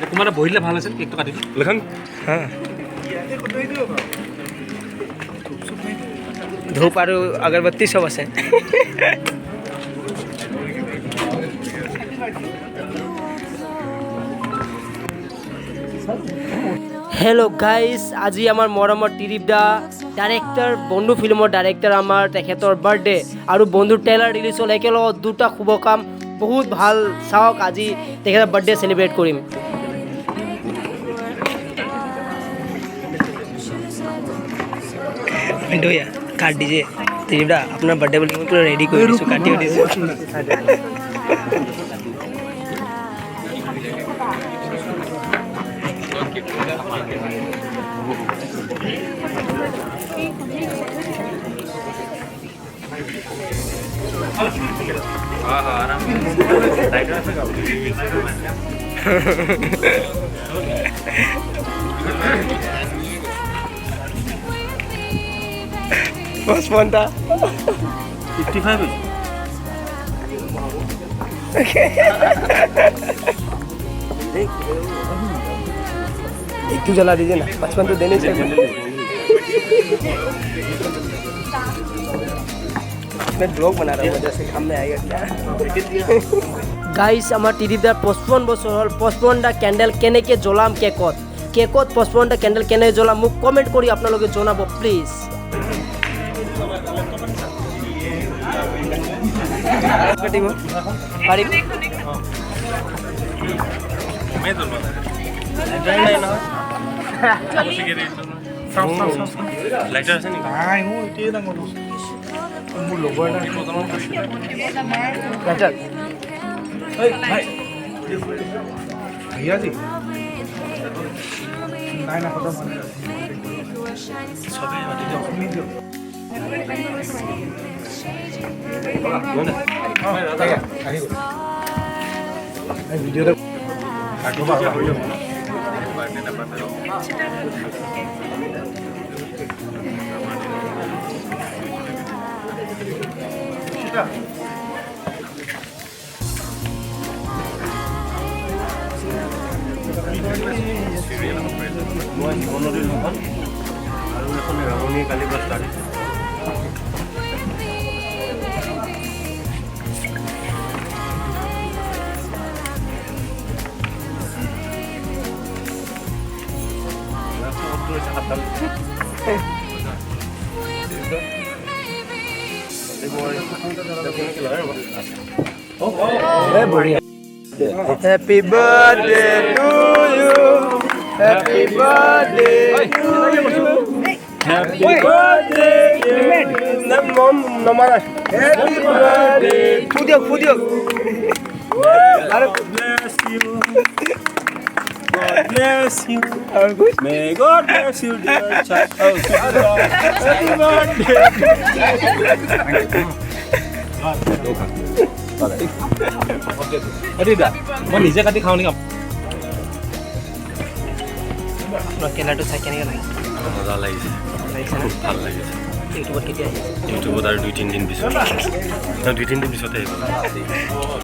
तुम्हारा বহিলে ভাল আছে কেকটো কাটি লেখন হ্যাঁ ধূপ আৰু আগৰবত্তি সব আছে हेलो गाइस आज आमार मरमर ट्रिडिब दा डायरेक्टर बंधु फिल्मर डायरेक्टर आमार तेखेतर बार्थडे और बंधु ट्रेलार रिलीज हल एकेलग दुटा शुभ काम बहुत भाल चाওক आज तेखेतर बार्थडे सेलिब्रेट करिम भैया काट दीजिए ट्रिडिब दा अपना बार्थडे बोली पूरा रेडी कर दिसु काटियो दिसु बस बनता 55 एक तो जला दीजिए ना 55 तो देने चाहिए मैं ब्लॉग बना रहा हूँ वजह से काम में आएगा क्या गाइस आमार ट्रिडिब दार 55 बছর হল 55 টা ক্যান্ডেল কেনেকে জ্বলাম কেকত 55 টা ক্যান্ডেল কেনে জ্বলাম মোক কমেন্ট কৰি আপোনালোকে জনাব প্লিজ কাটিব পাৰিম मैं तो নাই না लाइटर আছে নি নাই মই এতিয়াই ডাঙৰ মোৰ লগৰ এটা লাইটার এই ভাই भैया जी নাই না কথা মানে সবে মাটি তুমি দিও আহিব এই ভিডিওটা কাটবা হৈ যাব বাৰ্থডে না পাতে সেটা মই জীৱনলৈ নহয় আৰু এখন ৰামণী কালি পৰা ষ্টাৰ্ট হৈছে Happy birthday to you. Happy birthday to you. Happy birthday. No maras. Happy birthday. Fudio. God bless you. God bless you. May God bless you, dear child. Happy birthday. अरे दा मैं निजे काटी खाओ नहीं केलाটো চাই কেনেকৈ লাগে मजा লাগিছে ভাল লাগিছে ইউটিউবত কেতিয়া আহিছে ইউটিউবত আৰু 2-3 দিন পিছত 2-3 দিন পিছতে আহিব